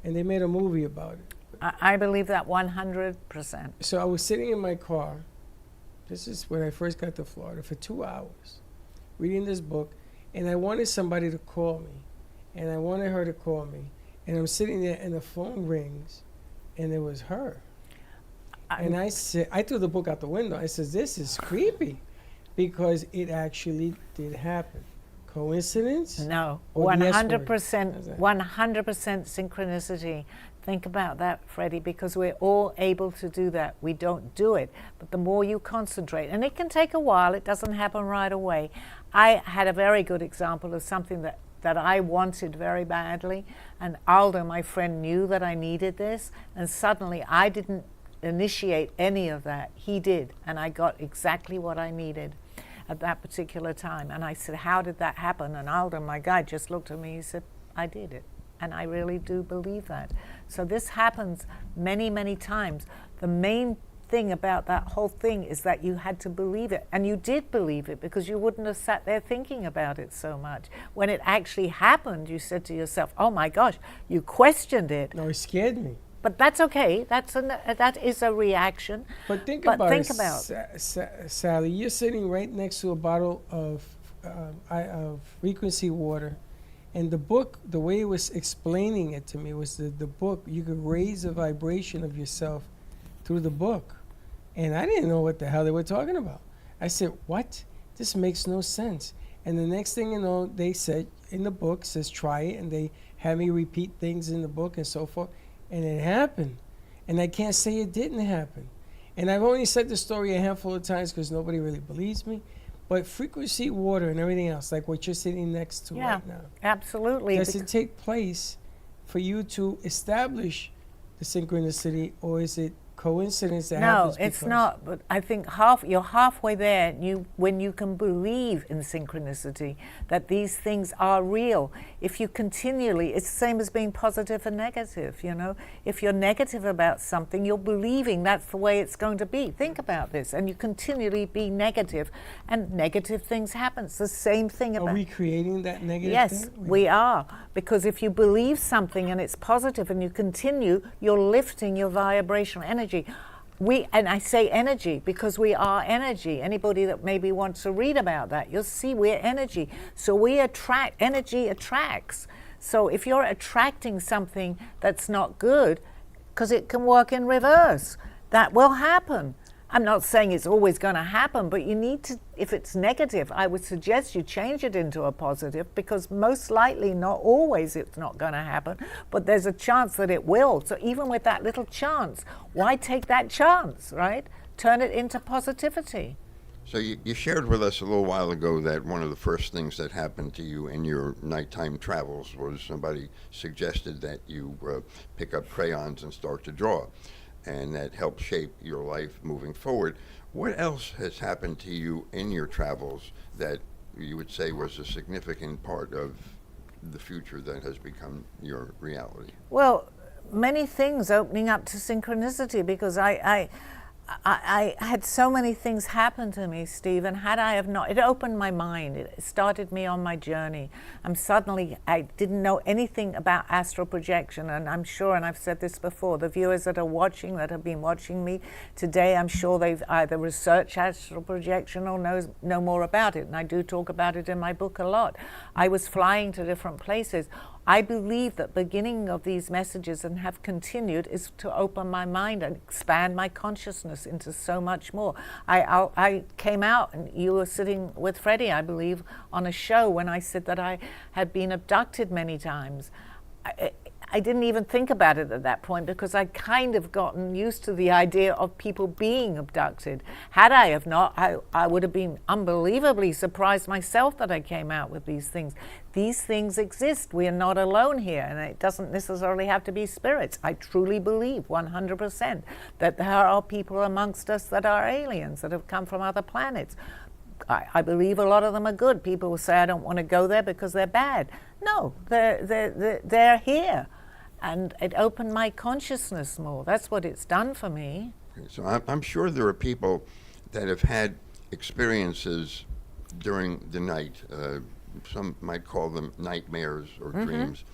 And they made a movie about it. I believe that 100%. So I was sitting in my car, this is when I first got to Florida, for 2 hours, reading this book, and I wanted somebody to call me, and I wanted her to call me, and I'm sitting there, and the phone rings, and it was her. And I said, I threw the book out the window. I said, this is creepy, because it actually did happen. Coincidence? No, Or the S word? 100%, 100% synchronicity. Think about that, Freddie, because we're all able to do that. We don't do it, but the more you concentrate, and it can take a while, it doesn't happen right away. I had a very good example of something that I wanted very badly, and Aldo, my friend, knew that I needed this, and suddenly I didn't initiate any of that. He did, and I got exactly what I needed at that particular time. And I said, how did that happen? And Aldo, my guy, just looked at me. He said, I did it. And I really do believe that. So this happens many, many times. The main thing about that whole thing is that you had to believe it. And you did believe it, because you wouldn't have sat there thinking about it so much. When it actually happened, you said to yourself, oh my gosh, you questioned it. No, it scared me. But that's okay. That is a reaction. But think But about think it, about- Sally. You're sitting right next to a bottle of frequency water, and the book, the way it was explaining it to me was the book. You could raise the vibration of yourself through the book, and I didn't know what the hell they were talking about. I said, "What? This makes no sense." And the next thing you know, they said in the book says try it, and they had me repeat things in the book and so forth. And it happened. And I can't say it didn't happen. And I've only said the story a handful of times because nobody really believes me. But frequency water and everything else, like what you're sitting next to right now, absolutely. does it take place for you to establish the synchronicity, or is it coincidence that No, happens? it's because- not. But I think you're halfway there. When you can believe in synchronicity, that these things are real. If you continually, it's the same as being positive and negative. You know, if you're negative about something, you're believing that's the way it's going to be. Think about this, and you continually be negative, and negative things happen. It's the same thing about. Are we creating that negative Yes, thing? we are. Because if you believe something and it's positive and you continue, you're lifting your vibrational energy. And I say energy because we are energy. Anybody that maybe wants to read about that, you'll see we're energy. So we attract, energy attracts. So if you're attracting something that's not good, because it can work in reverse, that will happen. I'm not saying it's always going to happen, but you need to, if it's negative, I would suggest you change it into a positive, because most likely, not always, it's not going to happen, but there's a chance that it will. So even with that little chance, why take that chance, right? Turn it into positivity. So you shared with us a little while ago that one of the first things that happened to you in your nighttime travels was somebody suggested that you pick up crayons and start to draw, and that helped shape your life moving forward. What else has happened to you in your travels that you would say was a significant part of the future that has become your reality? Well, many things opening up to synchronicity, because I had so many things happen to me, Steve, and had I have not, it opened my mind. It started me on my journey. I didn't know anything about astral projection, and I'm sure, and I've said this before, the viewers that are watching, that have been watching me today, I'm sure they've either researched astral projection or know more about it, and I do talk about it in my book a lot. I was flying to different places. I believe that beginning of these messages, and have continued, is to open my mind and expand my consciousness into so much more. I came out, and you were sitting with Freddie, I believe, on a show when I said that I had been abducted many times. I didn't even think about it at that point, because I'd kind of gotten used to the idea of people being abducted. Had I have not, I would have been unbelievably surprised myself that I came out with these things. These things exist. We are not alone here, and it doesn't necessarily have to be spirits. I truly believe 100% that there are people amongst us that are aliens, that have come from other planets. I believe a lot of them are good. People will say, I don't want to go there because they're bad. No, they're here. And it opened my consciousness more. That's what it's done for me. So I'm sure there are people that have had experiences during the night. Some might call them nightmares or dreams.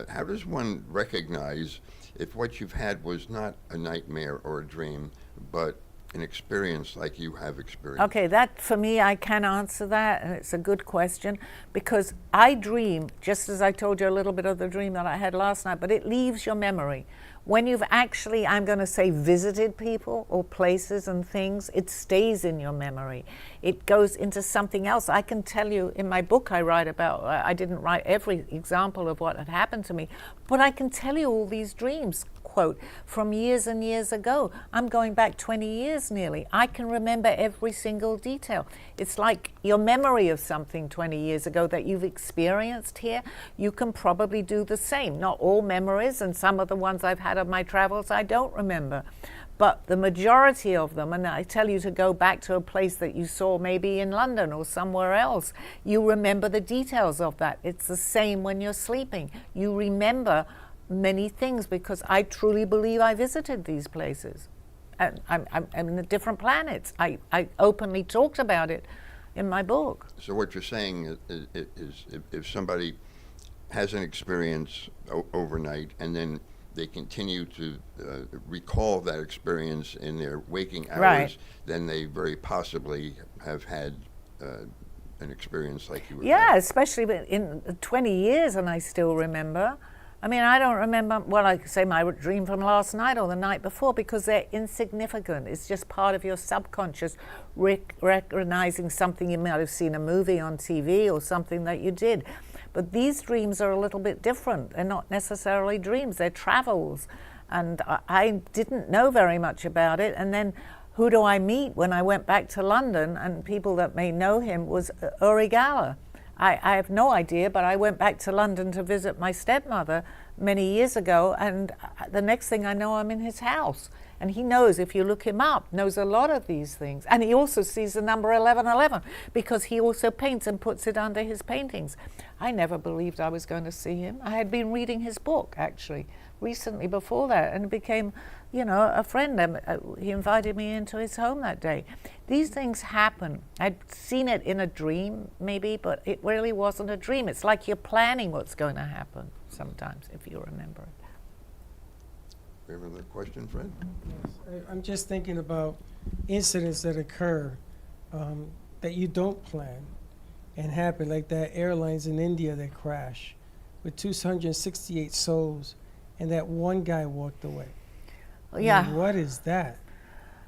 How does one recognize if what you've had was not a nightmare or a dream, but an experience like you have experienced? Okay, that for me, I can answer that, and it's a good question, because I dream, just as I told you a little bit of the dream that I had last night, but it leaves your memory. When you've actually, I'm going to say, visited people or places and things, it stays in your memory. It goes into something else. I can tell you in my book I write about, I didn't write every example of what had happened to me, but I can tell you all these dreams, quote, from years and years ago. I'm going back 20 years nearly. I can remember every single detail. It's like your memory of something 20 years ago that you've experienced here. You can probably do the same. Not all memories, and some of the ones I've had of my travels I don't remember. But the majority of them, and I tell you to go back to a place that you saw maybe in London or somewhere else, you remember the details of that. It's the same when you're sleeping. You remember many things because I truly believe I visited these places. And I'm in the different planets. I openly talked about it in my book. So what you're saying is if somebody has an experience overnight and then they continue to recall that experience in their waking hours, Right. then they very possibly have had an experience like you were Yeah, having. especially in 20 years and I still remember. I mean, I don't remember, well, I could say my dream from last night or the night before because they're insignificant. It's just part of your subconscious recognizing something you might have seen a movie on TV or something that you did. But these dreams are a little bit different. They're not necessarily dreams, they're travels. And I didn't know very much about it. And then who do I meet when I went back to London? And people that may know him was Uri Geller. I have no idea, but I went back to London to visit my stepmother many years ago, and the next thing I know, I'm in his house. And he knows, if you look him up, knows a lot of these things. And he also sees the number 1111 because he also paints and puts it under his paintings. I never believed I was going to see him. I had been reading his book, actually, recently before that, and became, a friend. He invited me into his home that day. These things happen. I'd seen it in a dream, maybe, but it really wasn't a dream. It's like you're planning what's going to happen sometimes, if you remember it. We have another question, Fred? I'm just thinking about incidents that occur that you don't plan and happen, like that airlines in India that crash with 268 souls, and that one guy walked away. I mean, Yeah, what is that?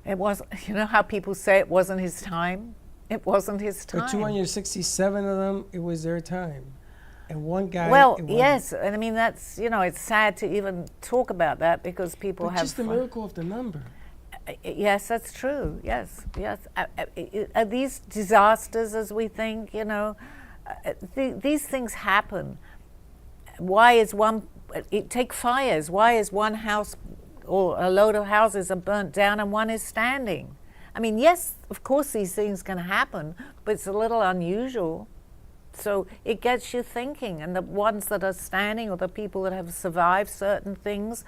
it was. You know how people say it wasn't his time? It wasn't his For time. 267 of them, it was their time. And one guy, Well, it wasn't. yes, and I mean that's it's sad to even talk about that because people But have. just the miracle of the number. Yes, that's true. Yes. Are these disasters as we think? These things happen. Why is one? Take fires. Why is one house or a load of houses are burnt down and one is standing? I mean, yes, of course these things can happen, but it's a little unusual. So it gets you thinking, and the ones that are standing or the people that have survived certain things,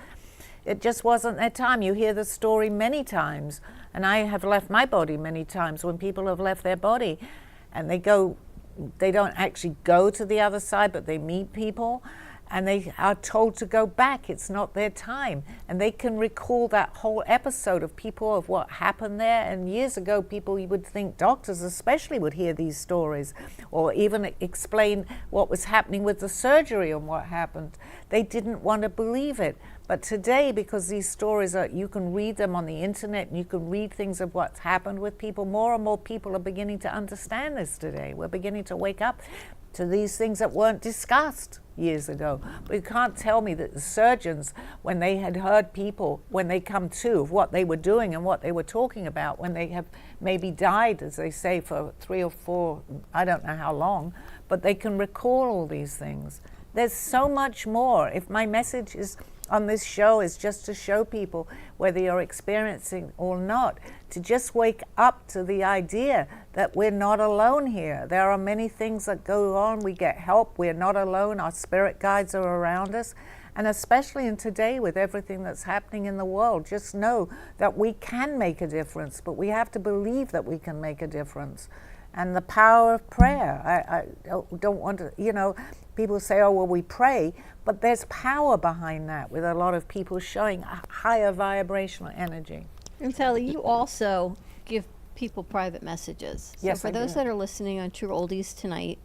it just wasn't their time. You hear the story many times, and I have left my body many times when people have left their body and they don't actually go to the other side, but they meet people and they are told to go back. It's not their time. And they can recall that whole episode of people of what happened there. And years ago, people, you would think, doctors especially, would hear these stories or even explain what was happening with the surgery and what happened. They didn't want to believe it. But today, because these stories you can read them on the internet and you can read things of what's happened with people, more and more people are beginning to understand this today. We're beginning to wake up to these things that weren't discussed years ago. But you can't tell me that the surgeons, when they had heard people, when they come to, of what they were doing and what they were talking about, when they have maybe died, as they say, for 3 or 4, I don't know how long, but they can recall all these things. There's so much more. If my message is on this show is just to show people, whether you're experiencing or not, to just wake up to the idea that we're not alone here. There are many things that go on. We get help. We're not alone. Our spirit guides are around us. And especially in today with everything that's happening in the world, just know that we can make a difference, but we have to believe that we can make a difference. And the power of prayer. I don't want to, people say, oh, well, we pray, but there's power behind that with a lot of people showing a higher vibrational energy. And Sally, you also give people private messages. Yes, so for I those do. that are listening on True Oldies tonight,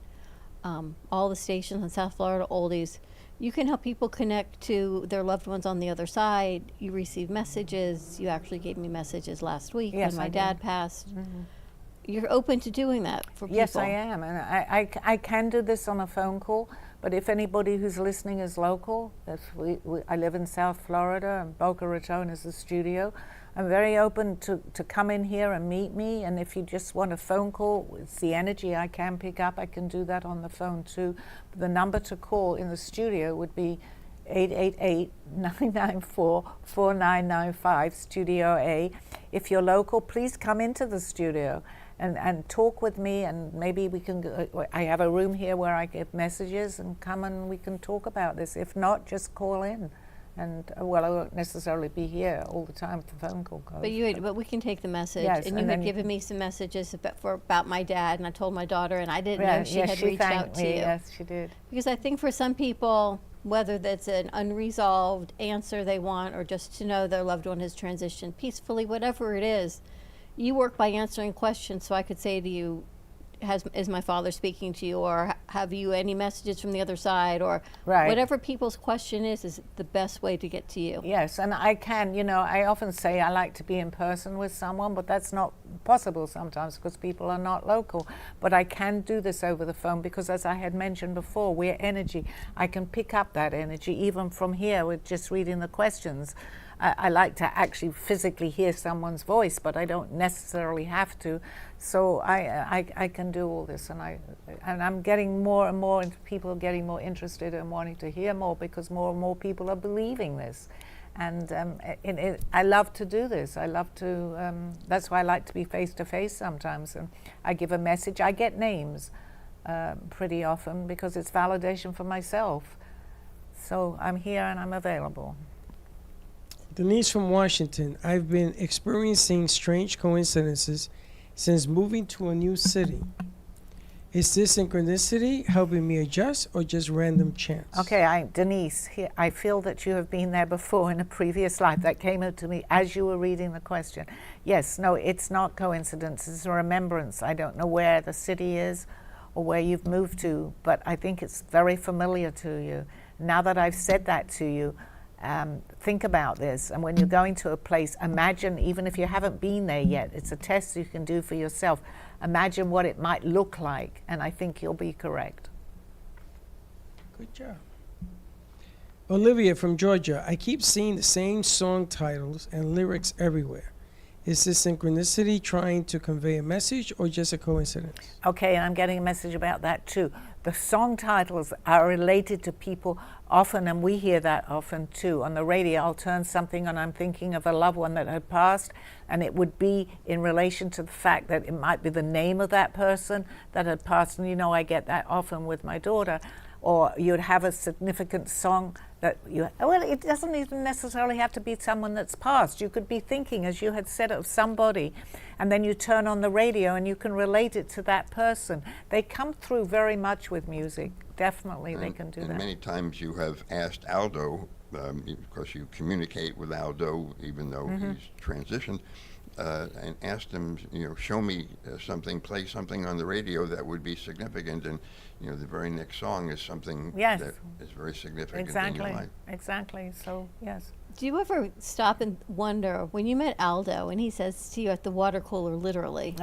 all the stations on South Florida Oldies, you can help people connect to their loved ones on the other side. You receive messages. You actually gave me messages last week Yes, when my I did. dad passed. You're open to doing that for people. Yes, I am. And I can do this on a phone call, but if anybody who's listening is local, I live in South Florida and Boca Raton is the studio, I'm very open to come in here and meet me. And if you just want a phone call, it's the energy I can pick up. I can do that on the phone too. The number to call in the studio would be 888-994-4995, Studio A. If you're local, please come into the studio and talk with me, and maybe we can I have a room here where I get messages, and come and we can talk about this. If not, just call in. And well, I won't necessarily be here all the time if the phone call goes. But we can take the message. Yes, and you had given me some messages about my dad, and I told my daughter, and I didn't know she had reached out to you. Yes, she did. Because I think for some people, whether that's an unresolved answer they want, or just to know their loved one has transitioned peacefully, whatever it is, you work by answering questions. So I could say to you, is my father speaking to you, or have you any messages from the other side, or whatever people's question is the best way to get to you. Yes, and I can, I often say I like to be in person with someone, but that's not possible sometimes because people are not local. But I can do this over the phone because, as I had mentioned before, we're energy. I can pick up that energy even from here with just reading the questions. I like to actually physically hear someone's voice, but I don't necessarily have to. So I can do all this, and I'm getting more and more, people are getting more interested and wanting to hear more because more and more people are believing this. And I love to do this. I love to, that's why I like to be face to face sometimes. And I give a message. I get names pretty often because it's validation for myself. So I'm here and I'm available. Denise from Washington. I've been experiencing strange coincidences since moving to a new city. Is this synchronicity helping me adjust, or just random chance? Okay, Denise, here, I feel that you have been there before in a previous life. That came up to me as you were reading the question. Yes, no, it's not coincidence. It's a remembrance. I don't know where the city is or where you've moved to, but I think it's very familiar to you. Now that I've said that to you, think about this, and when you're going to a place, imagine, even if you haven't been there yet, it's a test you can do for yourself. Imagine what it might look like, and I think you'll be correct. Good job. Olivia from Georgia. I keep seeing the same song titles and lyrics everywhere. Is this synchronicity trying to convey a message, or just a coincidence? Okay, and I'm getting a message about that too. The song titles are related to people often, and we hear that often too. On the radio, I'll turn something on, I'm thinking of a loved one that had passed, and it would be in relation to the fact that it might be the name of that person that had passed. And I get that often with my daughter. Or you'd have a significant song that it doesn't even necessarily have to be someone that's passed. You could be thinking, as you had said, of somebody, and then you turn on the radio and you can relate it to that person. They come through very much with music. Definitely, they can do that. And many times you have asked Aldo, because you communicate with Aldo, even though he's transitioned, and asked him, show me something, play something on the radio that would be significant, and the very next song is something that is very significant in your life. Exactly. So yes. Do you ever stop and wonder, when you met Aldo and he says to you at the water cooler, literally,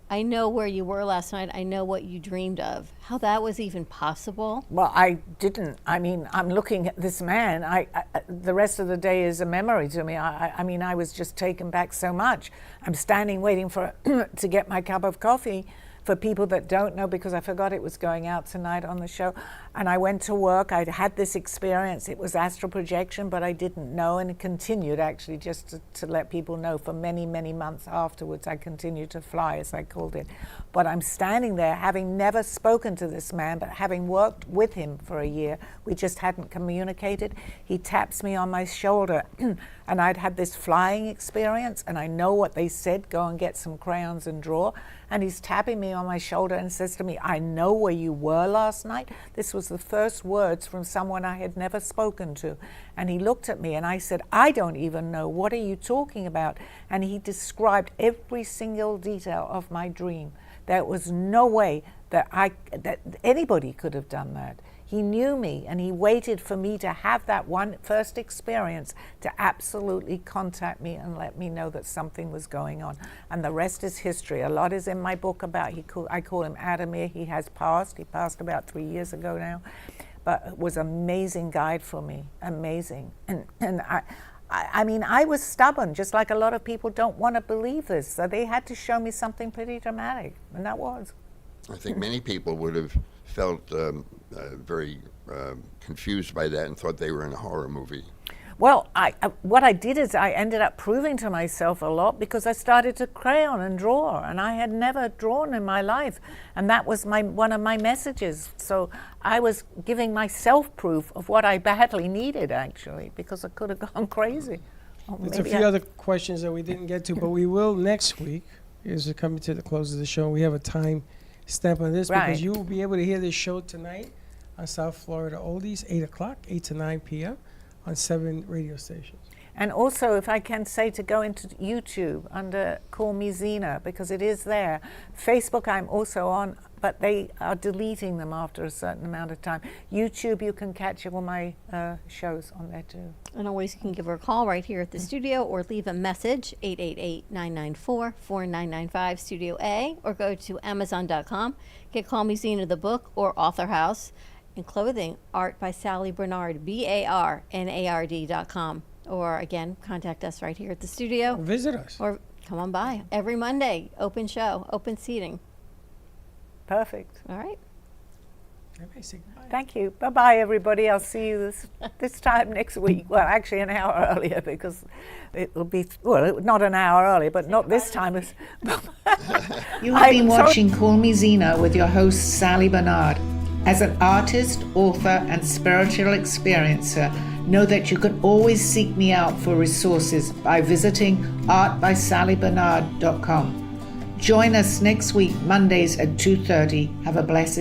I know where you were last night, I know what you dreamed of, how that was even possible? Well, I didn't. I mean, I'm looking at this man. The rest of the day is a memory to me. I mean, I was just taken back so much. I'm standing waiting for to get my cup of coffee. For people that don't know, because I forgot it was going out tonight on the show, and I went to work. I'd had this experience. It was astral projection, but I didn't know, and it continued actually just to let people know for many, many months afterwards. I continued to fly, as I called it. But I'm standing there having never spoken to this man, but having worked with him for a year. We just hadn't communicated. He taps me on my shoulder, and I'd had this flying experience, and I know what they said, go and get some crayons and draw. And he's tapping me on my shoulder and says to me, I know where you were last night. This was the first words from someone I had never spoken to. And he looked at me and I said, I don't even know. What are you talking about? And he described every single detail of my dream. There was no way that anybody could have done that. He knew me, and he waited for me to have that one first experience to absolutely contact me and let me know that something was going on. And the rest is history. A lot is in my book about, I call him Adamir. He has passed. He passed about 3 years ago now. But it was an amazing guide for me, amazing. And I mean, I was stubborn, just like a lot of people don't want to believe this. So they had to show me something pretty dramatic, and that was. I think many people would have felt very confused by that and thought they were in a horror movie. Well, what I did is I ended up proving to myself a lot because I started to crayon and draw, and I had never drawn in my life, and that was one of my messages. So I was giving myself proof of what I badly needed, actually, because I could have gone crazy. There's a few other questions that we didn't get to, but we will next week. As we're coming to the close of the show, we have a time stamp on this because you will be able to hear this show tonight on South Florida Oldies, 8 o'clock, 8 to 9 p.m. on 7 radio stations. And also, if I can say, to go into YouTube under Call Me Zena, because it is there. Facebook I'm also on, but they are deleting them after a certain amount of time. YouTube, you can catch all my shows on there too. And always you can give her a call right here at the studio or leave a message, 888-994-4995, Studio A, or go to Amazon.com. Get Call Me Zena the book or Author House. And clothing, art by Sally Bernard, BARNARD.com. Or again, contact us right here at the studio. Visit us. Or come on by. Every Monday, open show, open seating. Perfect. All right. Everybody say goodbye. Thank you. Bye-bye, everybody. I'll see you this time next week. Well, actually an hour earlier, because it will be, well, not an hour earlier, but not this time. You have been watching Call Me Zena with your host, Sally Bernard. As an artist, author, and spiritual experiencer, know that you can always seek me out for resources by visiting artbysallybernard.com. Join us next week, Mondays at 2:30. Have a blessed